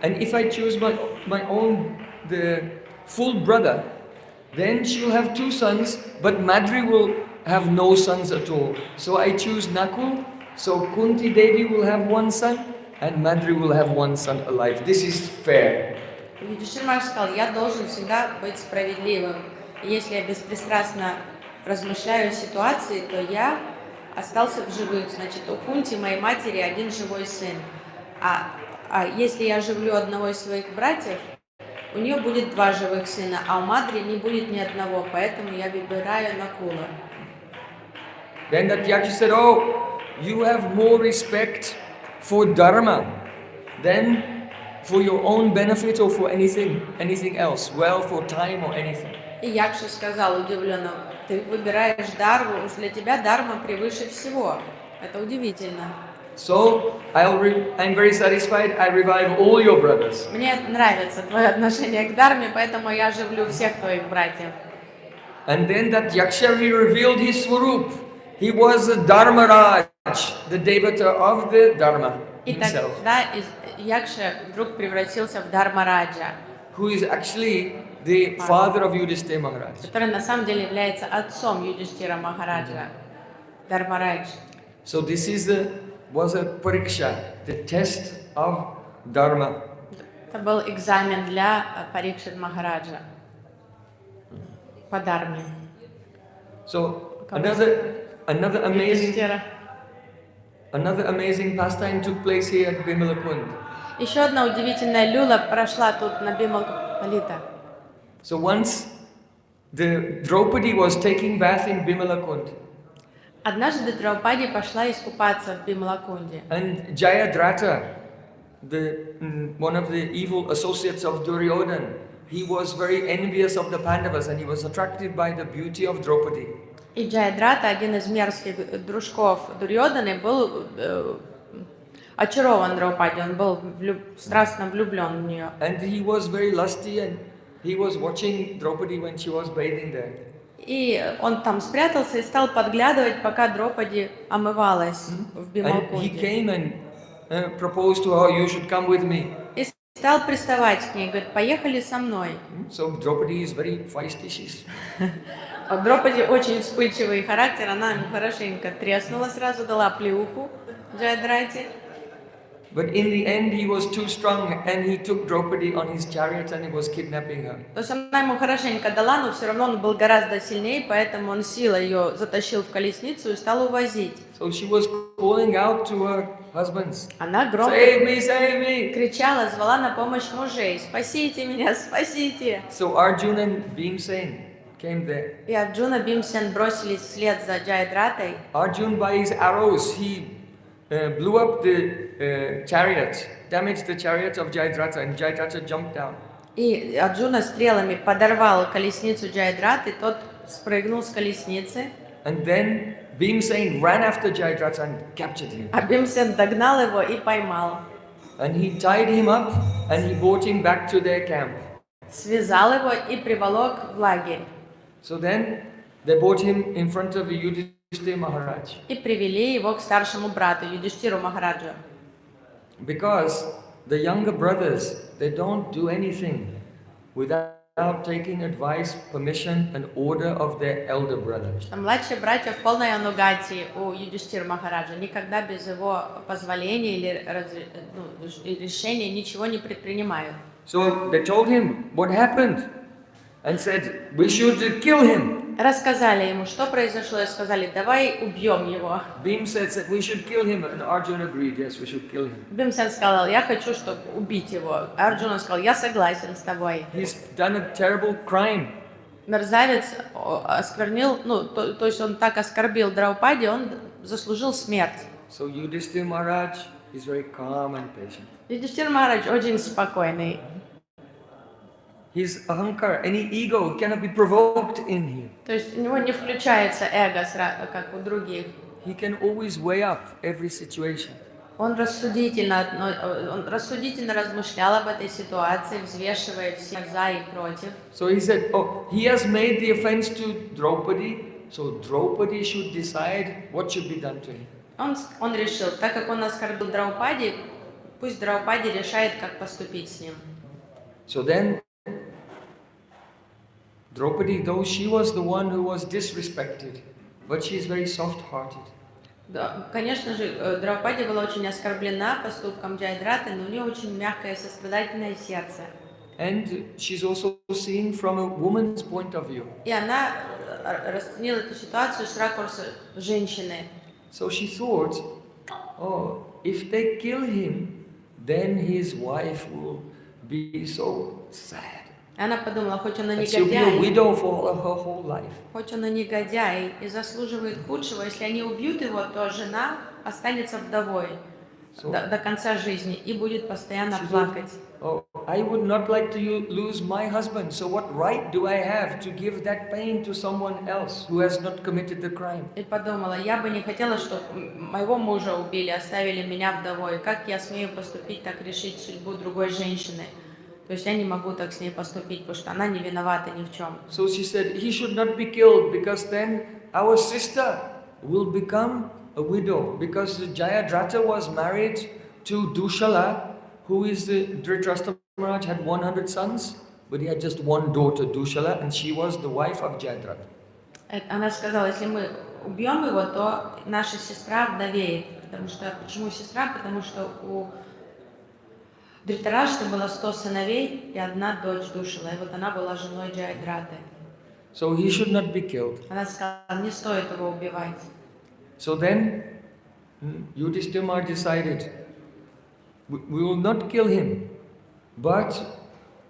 And if I choose my own, the full brother, then she'll have two sons, but Madri will have no sons at all. So I choose Nakul, so Kunti Devi will have one son, and Madri will have one son alive. This is fair. Юдхиштхир Махарадж сказал, я должен всегда быть справедливым. И если я беспристрастно размышляю о ситуации, то я остался в живых. Значит, у Кунти, моей матери, один живой сын. А если я оживлю одного из своих братьев, у нее будет два живых сына, а у Мадри не будет ни одного, поэтому я выбираю Накула. Then that Yaksha said, oh, you have more respect for Dharma than for your own benefit or for anything else, wealth or time or anything. И Якша сказал удивленно, ты выбираешь Дharmu, уж для тебя Дharma превыше всего. Это удивительно. So, I'm very satisfied, I revive all your brothers. Мне нравится твое отношение к Дharме, поэтому я оживлю всех твоих братьев. And then that Yaksha, he revealed his Swarup. He was the Dharmaraj, the Devata of the Dharma И himself. тогда Якша вдруг превратился в Дharmaraja, Who is actually the father of Yudhishthira Maharaj. который на самом деле является отцом Юдхиштхира Махараджа. Дharmaraj. So this was a pariksha, the test of Dharma. Это был экзамен для Парикшит Махараджа по Дharме. So another amazing pastime took place here at Vimala Kunda. Еще одна удивительная люла прошла тут на Бимала-Лита. So once the Draupadi was taking bath in Vimala Kunda, Однажды Драупади пошла искупаться в Бимала-Кунде. and Jayadratha, one of the evil associates of Duryodhana, he was very envious of the Pandavas and he was attracted by the beauty of Draupadi. И Джаядрата, один из мерзких дружков Дурьоданы, был очарован Драупади, он был страстно влюблен в нее. And he was very lusty and he was watching Draupadi when she was bathing there. И он там спрятался и стал подглядывать, пока Драупади омывалась в And he Бималкунде. came and proposed to her, you should come with me. И стал приставать к ней, говорит, поехали со мной. So Draupadi is very feisty. А Драупади очень вспыльчивый характер, она ему хорошенько треснула сразу, дала плеуху Джаядрате. But in the end he was too strong and he took Draupadi on his chariot and he was kidnapping her. То есть она ему хорошенько дала, но все равно он был гораздо сильнее, поэтому он силой ее затащил в колесницу и стал увозить. So she was calling out to her husbands. Она громко Save me! кричала, звала на помощь мужей. Спасите меня, спасите! So Arjun and Bhimsen came there. И Арджуна Бимсен бросились вслед за Джаядратой. Arjun by his arrows, he blew up the chariot, damaged the chariot of Jayadratha and Jayadratha jumped down. И Арджуна стрелами подорвал колесницу Джаядраты, тот спрыгнул с колесницы. And then Bhimsen ran after Jayadratha and captured him. А Бимсен догнал его и поймал. And he tied him up and he brought him back to their camp. Связал его и приволок в лагерь. So then they brought him in front of Yudhishthira Maharaj. И привели его к старшему брату, Юдиштиру Махараджу. Because the younger brothers, they don't do anything without taking advice, permission and order of their elder brother. Что младшие братья в полной анугати у Юдиштира Махараджа, никогда без его позволения или решения ничего не предпринимают. So they told him what happened and said, we should kill him. Рассказали ему, что произошло, и сказали, давай убьем его. Bhimsen said, we should kill him, and Arjun agreed, yes, we should kill him. Бимсен сказал, я хочу, чтобы убить его. А Арджуна сказал, я согласен с тобой. He's done a terrible crime. Мерзавец осквернил, то есть он так оскорбил Драупади, он заслужил смерть. So Yudhishthira Maharaj is very calm and patient. Юдиштир Махарадж очень спокойный. His ahankar, any ego cannot be provoked in him. То есть у него не включается эго, как у других. He can always weigh up every situation. Он рассудительно размышлял об этой ситуации, взвешивая все за и против. So he said, oh, he has made the offense to Draupadi, so Draupadi should decide what should be done to him. Он решил, так как он оскорбил Драупади, пусть Драупади решает, как поступить с ним. So then, Draupadi, though she was the one who was disrespected, but she is very soft-hearted. Да, конечно же, Драупади была очень оскорблена поступком Джаядраты, но у нее очень мягкое, сострадательное сердце. And she's also seeing from a woman's point of view. И она расценила эту ситуацию с ракурса женщины. So she thought, oh, if they kill him, then his wife will be so sad. Она подумала, хоть он и And she'll be a негодяй, widow for her whole life. хоть он и негодяй и заслуживает худшего, если они убьют его, то жена останется вдовой до конца жизни и будет постоянно плакать. Oh, I would not like to lose my husband, so what right do I have to give that pain to someone else who has not committed the crime? И подумала, я бы не хотела, чтобы моего мужа убили, оставили меня вдовой. Как я смею поступить, так решить судьбу другой женщины? То есть я не могу так с ней поступить, потому что она не виновата ни в чем. So she said, he should not be killed because then our sister will become a widow. Because Jayadratha was married to Dushala, who is the Dhritarashtra Maharaj had 100 sons, but he had just one daughter, Dushala, and she was the wife of Jayadratha. Она сказала, если мы убьем его, то наша сестра вдовеет. Почему сестра? Потому что у Dhritarashtra было 100 сыновей и одна дочь Душила, и вот она была женой Джаядраты. So he should not be killed. Она сказала, не стоит его убивать. So then Yudhishthira decided, we will not kill him, but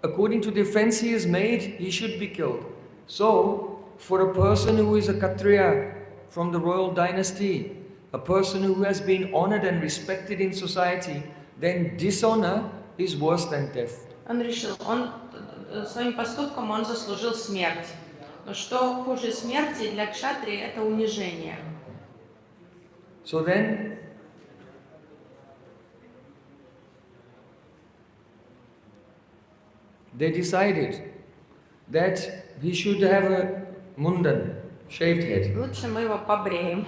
according to the offense he has made, he should be killed. So, for a person who is a Kshatriya from the royal dynasty, a person who has been honored and respected in society, then dishonor is worse than death. Он решил, своим поступком он заслужил смерть. Но что хуже смерти для кшатри — это унижение. So then, they decided that he should have a mundan, shaved head. Лучше мы его побреем.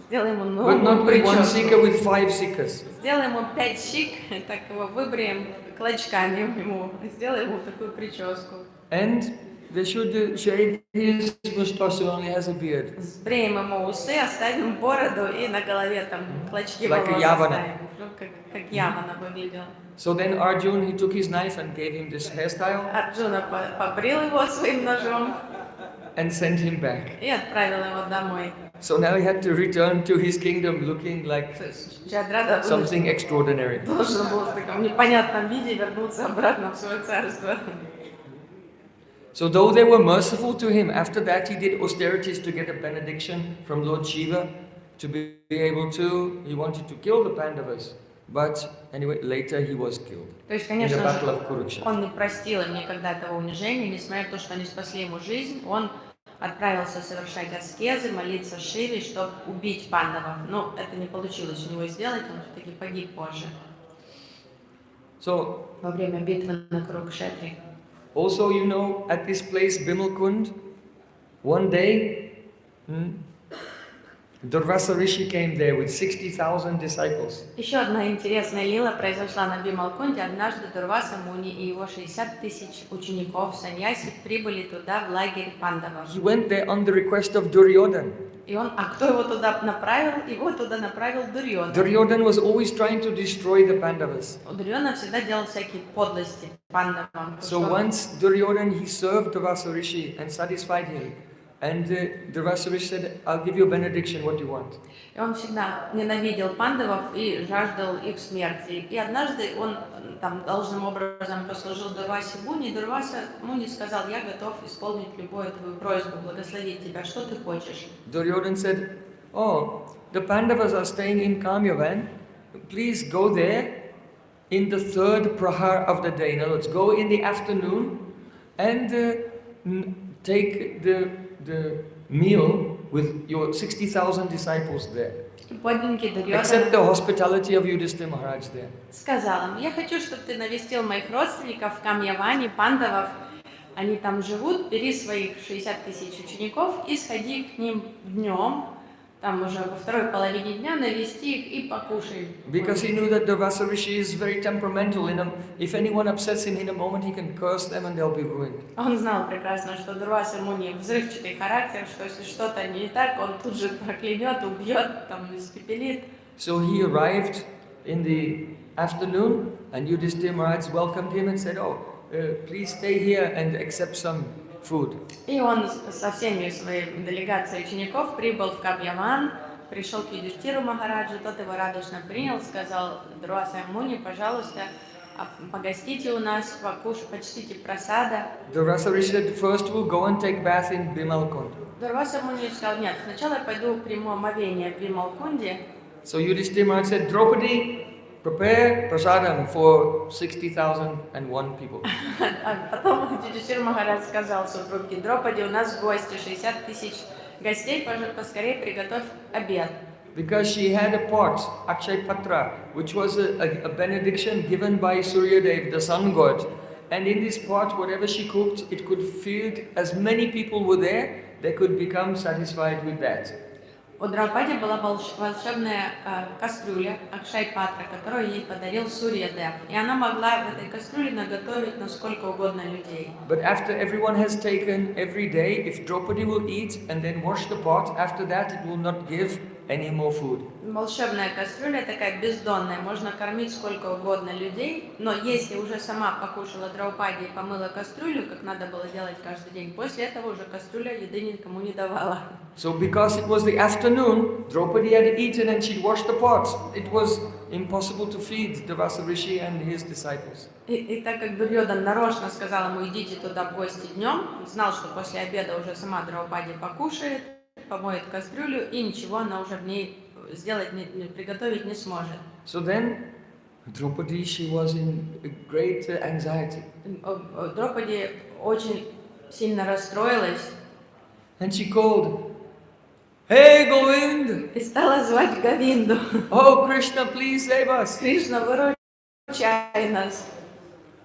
Сделаем ему But not новую with one sikha, прическу. with 5 sikhs. Сделаем ему 5 щик, так его выбреем клочками ему. Сделаем ему такую прическу. And they should shave his moustache, so he only has a beard. Сбреем ему усы, оставим бороду и на голове там клочки Like a волос Yavana. оставим. Ну, как Явана выглядел. So then Arjun, he took his knife and gave him this hairstyle Арджуна побрил его своим ножом and sent him back. и отправил его домой. So now he had to return to his kingdom looking like То есть Джадрада something extraordinary. должен был в таком непонятном виде вернуться обратно в свое царство. So though they were merciful to him, after that he did austerities to get a benediction from Lord Shiva to be able to, he wanted to kill the Pandavas. But anyway, later he was killed То есть, in the конечно battle же, of Kurukshetra. он не простил им никогда этого унижения, несмотря на то, что они спасли ему жизнь, он отправился совершать аскезы, молиться Шиве, чтобы убить пандавов. Но это не получилось у него сделать, он все-таки погиб позже, So во время битвы на Курукшетре. also, you know, at this place, Vimala Kunda, one day, Durvasa Rishi came there with 60,000 disciples. Еще одна интересная лила произошла на Бималкунде. Однажды Дурваса Муни и его 60 тысяч учеников саньяси прибыли туда, в лагерь пандавов. He went there on the request of Duryodhana. Кто его туда направил? Его туда направил Дурьодан. Duryodhana was always trying to destroy the Pandavas. Дурьодан всегда делал всякие подлости пандавам. So once Duryodhana, he served Durvasa Rishi and satisfied him. And Durvasa Rishi said, I'll give you a benediction, what do you want? И он всегда ненавидел пандавов и жаждал их смерти. И однажды он там должным образом послужил Дурвасе Муни, и Дурваса Муни сказал: я готов исполнить любую твою просьбу, благословить тебя, что ты хочешь. Duryodhana said, oh, the Pandavas are staying in Kamyavan. Please go there in the third prahar of the day. In other words, go in the afternoon and take the meal with your 60,000 disciples there. И подданники Accept Дурьодана the hospitality of Yudhishthira Maharaj there. сказал им: я хочу, чтобы ты навестил моих родственников в Камьяване, пандавов. Они там живут, бери своих 60 тысяч учеников и сходи к ним днем, там уже во второй половине дня, навести их и покушай. Because he knew that Durvasa Rishi is very temperamental. If anyone upsets him in a moment, he can curse them and they'll be ruined. Он знал прекрасно, что Дурваса Муни взрывчатый характер, что если что-то не так, он тут же проклянет, убьет, там, испепелит. So he arrived in the afternoon and Yudhishthira Maharaj welcomed him and said, oh, please stay here and accept some food. И он со всеми своей делегацией учеников прибыл в Камьяван, пришел к Юдхиштиру Махараджу, тот его радостно принял, сказал: Дурваса Муни, пожалуйста, погостите у нас, почтите прасада. Durvasa Rishi said, first we'll go and take bath in Vimala Kunda. Дурваса Муни сказал: нет, сначала я пойду приму омовение в Вималкунде. So Yudhishthira Maharaj said, Draupadi, prepare prasadam for 60,001 people. А потом Юдхиштир Махарадж сказал супруге: Дропади, у нас гости, 60 тысяч гостей, поскорее приготовь обед. Because she had a pot, Akshay Patra, which was a benediction given by Suryadev, the sun god. And in this pot, whatever she cooked, it could feed as many people were there, they could become satisfied with that. У Драупади была волшебная кастрюля Акшай Патра, которую ей подарил Сурья-дев. И она могла в этой кастрюле наготовить на сколько угодно людей. But after everyone has taken every day, if Draupadi will eat and then wash the pot, after that it will not give any more food. Волшебная кастрюля такая бездонная, можно кормить сколько угодно людей, но если уже сама покушала Драупади и помыла кастрюлю, как надо было делать каждый день, после этого уже кастрюля еды никому не давала. So because it was the afternoon, Draupadi had eaten and she'd washed the pot. It was impossible to feed Durvasa Rishi and his disciples. И так как Дурьодан нарочно сказал ему: идите туда в гости днем, знал, что после обеда уже сама Драупади покушает, помоет кастрюлю, и ничего она уже в ней сделать, приготовить не сможет. So then, Draupadi, she was in great anxiety. Драупади очень сильно расстроилась and she called, "Hey Govind! и стала звать Говинду. Oh Krishna, please save us!" Кришна, выручай нас.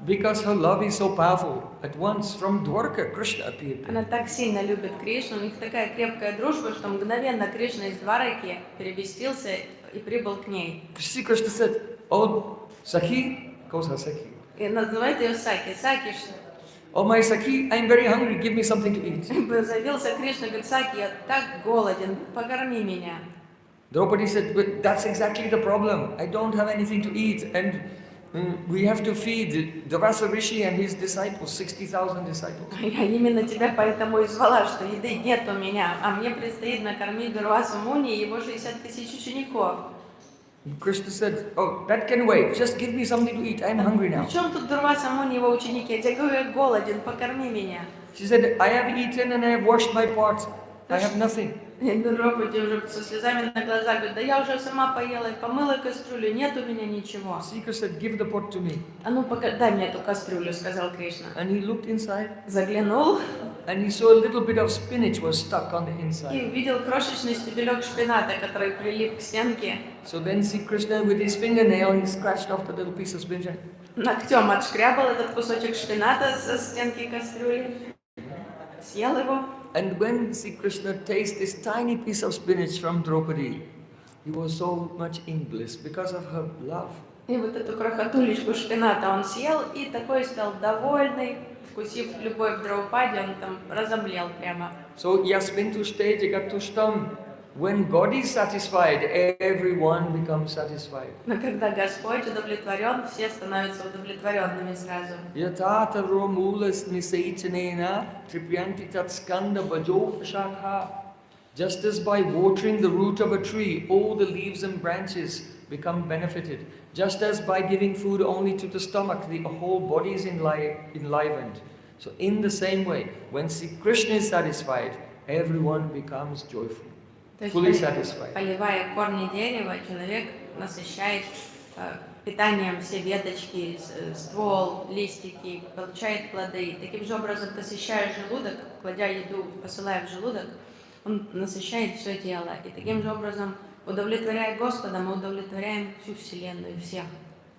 Because her love is so powerful, at once from Dwarka, Krishna appeared Она there. так сильно любит Кришну, у них такая крепкая дружба, что мгновенно Кришна из Двараки переместился и прибыл к ней. Sri Krishna said, "Oh Sakhi," calls her Sakhi. И называет ее Саки. Саки, "Oh my Sakhi, I'm very hungry, give me something to eat." заявился Кришна, говорит, Саки, я так голоден, покорми меня. Draupadi said, "But that's exactly the problem. I don't have anything to eat, and we have to feed Durvasa Rishi and his disciples, 60,000 disciples." Я именно тебя поэтому и звала, что еды нет у меня, а мне предстоит накормить Дурвасу Муни и его 60 тысяч учеников. Krishna said, "Oh, that can wait. Just give me something to eat. I'm hungry now." При чем тут Дурваса Муни и его ученики? Я тебе говорю, я голоден, покорми меня. She said, "I have eaten and I have washed my pots. I have nothing." И Дурвапати уже со слезами на глазах говорит, да я уже сама поела и помыла кастрюлю, нет у меня ничего. Sri Krishna said, "Give the pot to me." А ну дай мне эту кастрюлю, сказал Кришна. And he looked inside, Заглянул and he saw a little bit of spinach was stuck on the и inside. увидел крошечный стебелек шпината, который прилип к стенке. So then Sri Krishna, with his fingernail, he scratched off the little piece of spinach. Ногтем отшкрябал этот кусочек шпината со стенки кастрюли, съел его. And when Sri Krishna tasted this tiny piece of spinach from Draupadi, he was so much in bliss because of her love. И вот эту крохотулечку шпината он съел и такой стал довольный, вкусив любовь Драупади, он там разомлел прямо. So yasmintushte jagatushtam. When God is satisfied, everyone becomes satisfied. Но когда Господь удовлетворен, все становятся удовлетворенными сразу. Yatata romulas nisaitanena tripyanti tatskanda bajo shakha. Just as by watering the root of a tree, all the leaves and branches become benefited. Just as by giving food only to the stomach, the whole body is enlivened. So in the same way, when Sri Krishna is satisfied, everyone becomes joyful. То есть, Fully satisfied. поливая корни дерева, человек насыщает питанием все веточки, ствол, листики, получает плоды. Таким же образом, насыщая желудок, кладя еду, посылая в желудок, он насыщает все тело. И таким же образом, удовлетворяя Господа, мы удовлетворяем всю Вселенную, всех.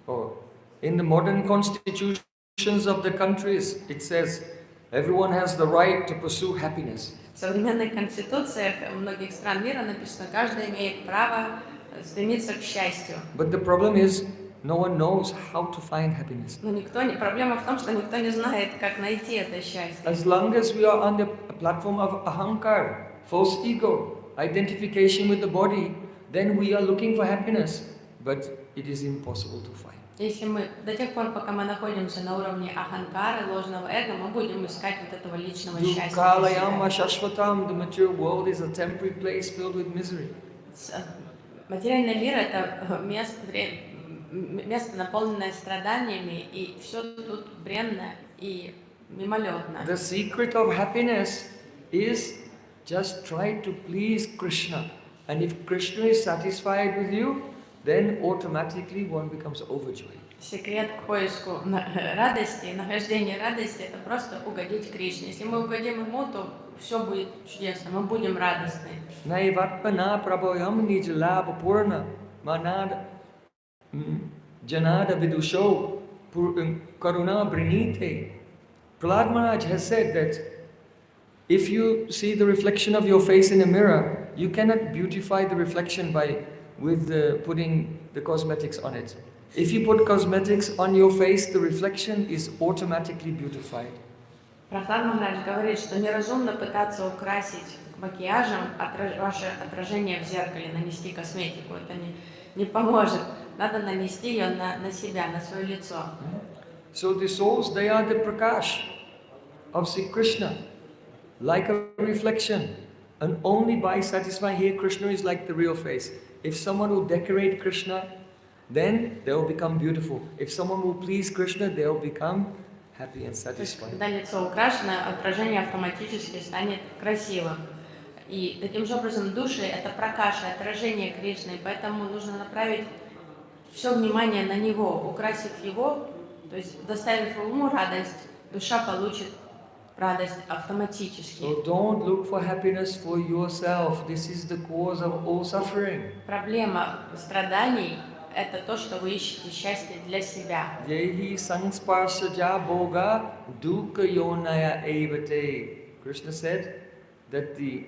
Oh. In the modern constitutions of the countries, it says everyone has the right to pursue happiness. В современных конституциях многих стран мира написано, каждый имеет право стремиться к счастью. But the problem is, no one knows how to find happiness. Но проблема в том, что никто не знает, как найти это счастье. As long as we are on the platform of ahankar, false ego, identification with the body, then we are looking for happiness, but it is impossible to find. Если мы, до тех пор, пока мы находимся на уровне аханкары, ложного эго, мы будем искать вот этого личного счастья. Dukkhalayam ashashvatam, the material world is a temporary place filled with misery. Материальный мир – это место, наполненное страданиями, и все тут бренное и мимолетно. The secret of happiness is just try to please Krishna. And if Krishna is satisfied with you, then automatically one becomes overjoyed. Секрет к поиску радости, нахождения радости – это просто угодить Кришне. Если мы угодим ему, то все будет чудесно, мы будем радостны. Naivatpana prabhoyam nijlabha purna manada janada vidusho karuna brinite. Prahlad Maharaj has said that if you see the reflection of your face in a mirror, you cannot beautify the reflection with putting the cosmetics on it. If you put cosmetics on your face, the reflection is automatically beautified. Прохлад Махарадж говорит, что неразумно пытаться украсить макияжем ваше отражение в зеркале, нанести косметику. Это не поможет. Надо нанести ее на себя, на свое лицо. So the souls, they are the prakash of Sri Krishna, like a reflection. And only by satisfying here, Krishna is like the real face. If someone will decorate Krishna, then they will become beautiful. If someone will please Krishna, they will become happy and satisfied. Когда лицо украшено, отражение автоматически станет красивым. И таким же образом души – это пракаша, отражение Кришны, поэтому нужно направить все внимание на Него, украсив Его, то есть доставив Ему радость, душа получит радость автоматически. So don't look for happiness for yourself. This is the cause of all suffering. Проблема страданий – это то, что вы ищете счастье для себя. Yehi sansparsaja boga dukkha yonaya evate. Krishna said that the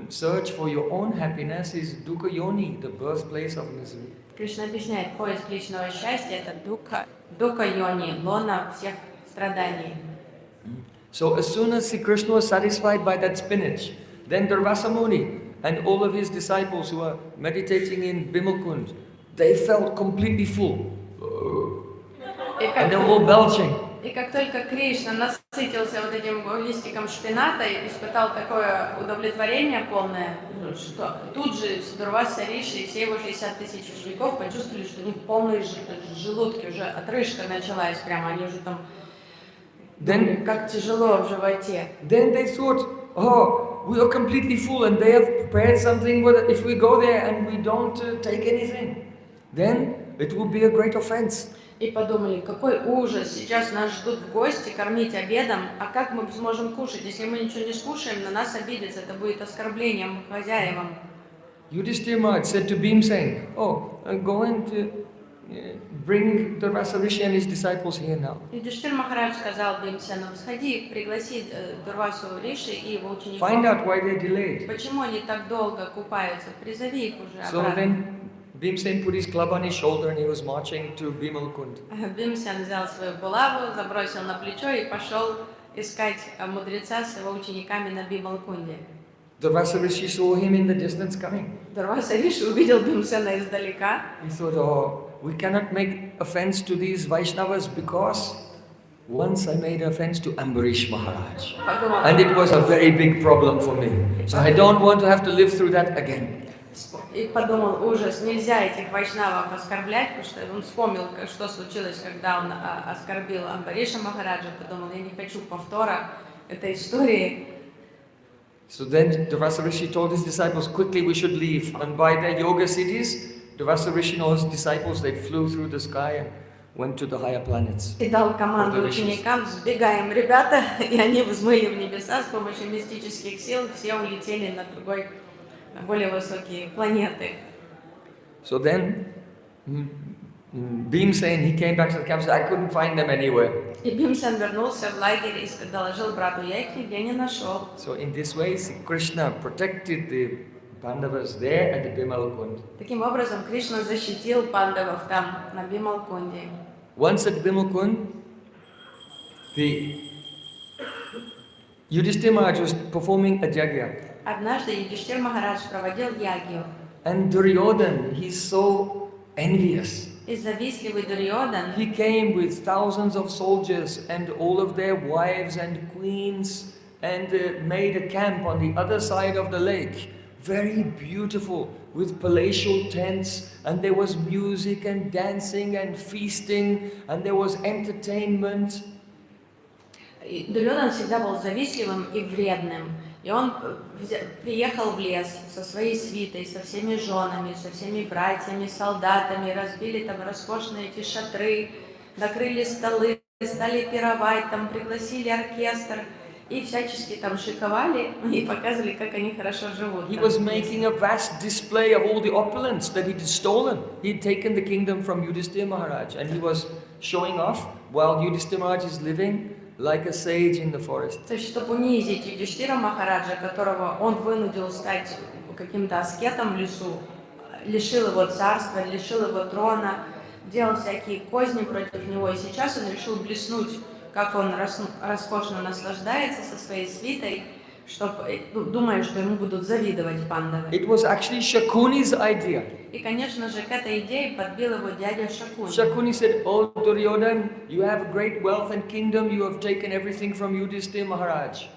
search for your own happiness is dukkha yoni, the birthplace of misery. Кришна объясняет, поиск личного счастья – это дука йони, лона всех страданий. So as soon as Krishna was satisfied by that spinach, then Durvasa Muni and all of his disciples who were meditating in Vimala Kunda, they felt completely full. And they were all belching. И как только Кришна насытился вот этим листиком шпината и испытал такое удовлетворение полное, что тут же Дурваса Риши и все его 60 тысяч учеников почувствовали, что у них полные желудки, уже отрыжка началась прямо, они уже там, как тяжело в животе. Then they thought, oh, we are completely full and they have prepared something, but if we go there and we don't take anything, then it will be a great offense. И подумали, какой ужас, сейчас нас ждут в гости кормить обедом, а как мы сможем кушать? Если мы ничего не скушаем, на нас обидятся, это будет оскорблением хозяевам. Yudhishthira Maharaj said to Bhimsen, oh, go and bring Durvasa Rishi and his disciples here now. Юдхиштхир Махарадж сказал Бимсену, сходи, пригласи Дурвасу Риши и его учеников. Find out why they delayed. Почему они так долго купаются? Призови их уже So обратно. then Bhimsen put his club on his shoulder and he was marching to Vimala Kunda. Бимсен взял свою булаву, забросил на плечо и пошел искать мудреца с его учениками на Бималкунде. Durvasa Rishi saw him in the distance coming. Дурваса Риши увидел Бимсена издалека. He thought, oh, we cannot make offense to these Vaishnavas because once I made offense to Ambarish Maharaj. And it was a very big problem for me. So I don't want to have to live through that again. И подумал, ужас, нельзя этих вайшнавов оскорблять, потому что он вспомнил, что случилось, когда он оскорбил Амбариша Махараджа, подумал, я не хочу повтора этой истории. So then Durvasa Rishi told his disciples, quickly we should leave. And by their yoga cities, Durvasa Rishi and his disciples, they flew through the sky and went to the higher planets. И дал команду ученикам, сбегаем, ребята, и они взмыли в небеса с помощью мистических сил, все улетели на другой, более высокие планеты. So then Bhimsen, he came back to the camp and said, I couldn't find them anywhere. И Бимсен вернулся в лагерь и доложил брату, я их нигде не нашел. So in this way, Krishna protected the Pandavas there at the Vimala Kunda. Таким образом, Кришна защитил пандавов там, на Бималкунде. Once at Vimala Kunda, the Yudhishthira Maharaj was performing a yajna. Однажды Юдхиштхир Махарадж проводил ягью. And Duryodhan, he's so envious. И завистливый Дурьодан, He came with thousands of soldiers and all of their wives and queens and made a camp on the other side of the lake. Very beautiful, with palatial tents, and there was music and dancing and feasting, and there was entertainment. Дурьодан всегда был завистливым и вредным. И он приехал в лес со своей свитой, со всеми женами, со всеми братьями, солдатами, разбили там роскошные эти шатры, накрыли столы, стали пировать, там пригласили оркестр и всячески там шиковали и показывали, как они хорошо живут. He was making a vast display of all the opulence that he had stolen. He had taken the kingdom from Yudhishthira Maharaj and he was showing off while Yudhishthira Maharaj is living like a sage in the forest. То есть, чтобы унизить Юдхиштхира Махараджа, которого он вынудил стать каким-то аскетом в лесу, лишил его царства, лишил его трона, делал всякие козни против него, и сейчас он решил блеснуть, как он роскошно наслаждается со своей свитой, думая, что ему будут завидовать пандавы. It was actually Shakuni's idea. И, конечно же, к этой идее подбил его дядя Шакуни. Shakuni said, oh Duryodhan, you have great wealth and kingdom, you have taken everything from Yudhishthira Maharaj.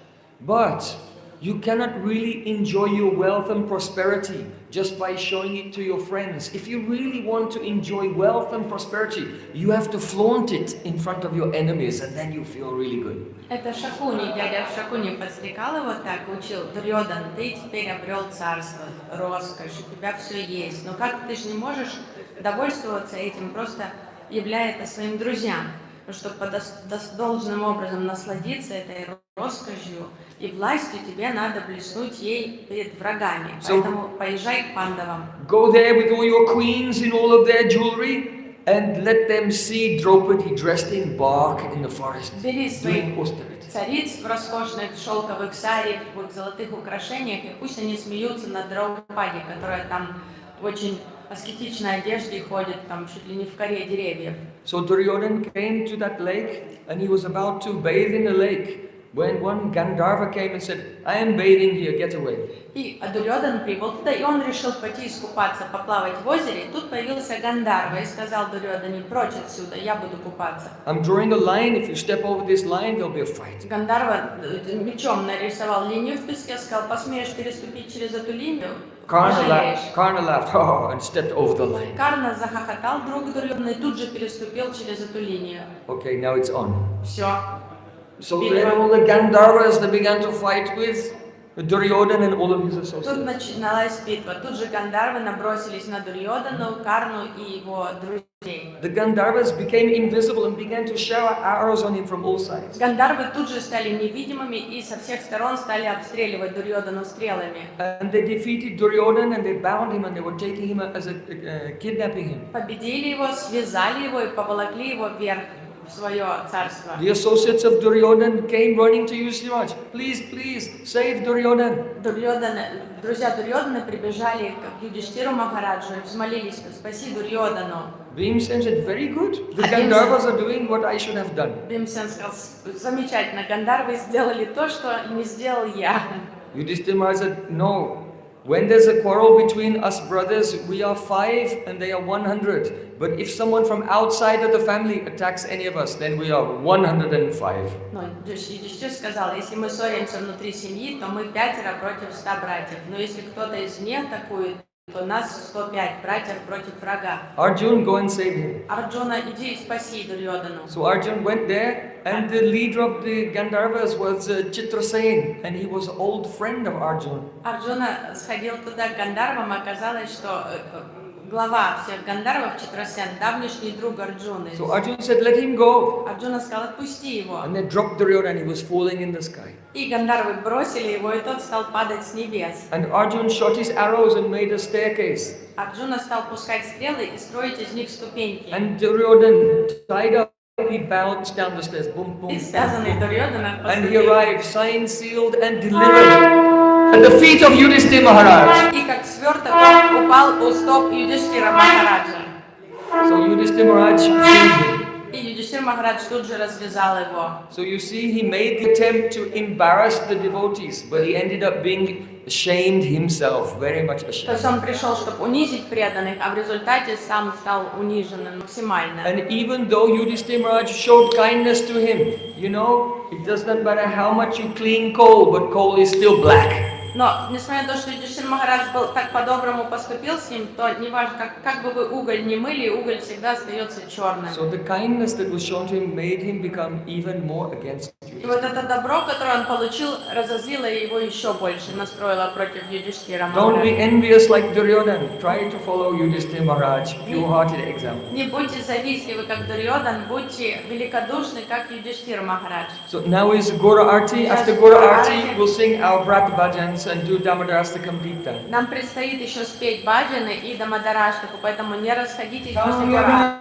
But you cannot really enjoy your wealth and prosperity just by showing it to your friends. If you really want to enjoy wealth and prosperity, you have to flaunt it in front of your enemies and then you feel really good. Это Шакуни, дядя Шакуни подстрекал его так, учил, Дурьодан, ты теперь обрел царство, роскошь, у тебя все есть, но как ты же не можешь довольствоваться этим, просто являя это своим друзьям. чтобы должным образом насладиться этой роскошью и властью, тебе надо блеснуть ей перед врагами. Поэтому поезжай к пандавам. Go there with all your queens in all of their jewelry and let them see Draupadi dressed in bark in the forest, Бери своих doing austerities. цариц в роскошных шелковых сариях, в их золотых украшениях, и пусть они смеются над Драупади, которая там в очень аскетичной одежде ходит, там чуть ли не в коре деревьев. So Duryodhana came to that lake and he was about to bathe in the lake when one Gandharva came and said, I am bathing here, get away. И Дурьодан прибыл туда, и он решил пойти искупаться, поплавать в озере. И тут появился Гандарва и сказал Дурьодане: прочь отсюда, я буду купаться. I'm drawing a line, if you step over this line, there'll be a fight. Гандарва мечом нарисовал линию в песке, сказал: посмеешь переступить через эту линию, Karna laughed, oh, and stepped over the line. Карна захохотал друг Дурьодана и тут же переступил через эту линию. Okay, now it's on. Все. So then all the Gandharvas, they began to fight with Duryodhana and all of his Тут associates. началась битва. Тут же Гандарвы набросились на Дурьодану, Карну и его друзей. The Gandharvas became invisible and began to shower arrows on him from all sides. Гандарвы тут же стали невидимыми и со всех сторон стали обстреливать Дурьодану стрелами. And they defeated Duryodhana and they bound him and they were taking him as kidnapping him. Победили его, связали его и поволокли его вверх в свое царство. The associates of Duryodhana came running to Yudhishthira. Please, please, save Duryodhana. Друзья Дурьодана прибежали к Юдиштхиру Махараджу и взмолились: спаси Дурьодану. Bhimsen said, very good. The Gandharvas are doing what I should have done. Бимсен сказал: замечательно, Гандарвы сделали то, что не сделал я. Yudhishthira said, no. When there's a quarrel between us brothers, we are 5 and they are 100. But if someone from outside of the family attacks any of us, then we are 105. Но Юдиштхир сказал: если мы ссоримся внутри семьи, то мы 5 против 100 братьев. Но если кто-то извне атакует, то нас 105 братьев против врага. Arjun, go and save him. Арджуна, иди и спаси Дурьодану. So Arjun went there, and the leader of the Gandharvas was Chitrasen, and he was an old friend of Arjun. Арджуна сходил туда к Гандарвам, оказалось, что глава всех Гандарвов Читрасен, давнишний друг Арджуны. So Arjun said, let him go. Арджуна сказал: отпусти его. And they dropped Duryodhana and he was falling in the sky. И Гандарвы бросили его, и тот стал падать с небес. And Arjun shot his arrows and made a staircase. Арджуна стал пускать стрелы и строить из них ступеньки. And Duryodhana tied up, he bounced down the stairs, boom, boom, И boom. связанный Дурьодана And he arrived, signed, sealed, and delivered at the feet of Yudhishthira Maharaj. И как сверток он упал у стоп Юдиштхира Махараджа. So Yudhishthira Maharaj freed him. И Юдиштхир Махарадж тут же развязал его. So you see, he made the attempt to embarrass the devotees, but he ended up being ashamed himself, very much То есть ashamed. он пришел, чтобы унизить преданных, а в результате сам стал униженным максимально. And even though Yudhishthira Maharaj showed kindness to him, you know, it does not matter how much you clean coal, but coal is still black. Но, несмотря на то, что Юдиштхир Махарадж был так по-доброму поступил с ним, то неважно, как бы вы уголь не мыли, уголь всегда остается черным. So the kindness that was shown to him made him become even more against И вот you. это добро, которое он получил, разозлило его еще больше, настроило против Юдиштхира Don't be Махараджа. envious like Duryodhana. Try to follow Yudhishthira Maharaj, pure-hearted example. Не будьте завистливы, как Дурьодан, будьте великодушны, как Юдиштхир Махарадж. So now is Gora Arti. After Gora Arti, we'll sing our Brat Bhajans and do Damodarastakam Deepta. Нам предстоит еще спеть баджаны и дамадараштаку, поэтому не расходитесь после Гора.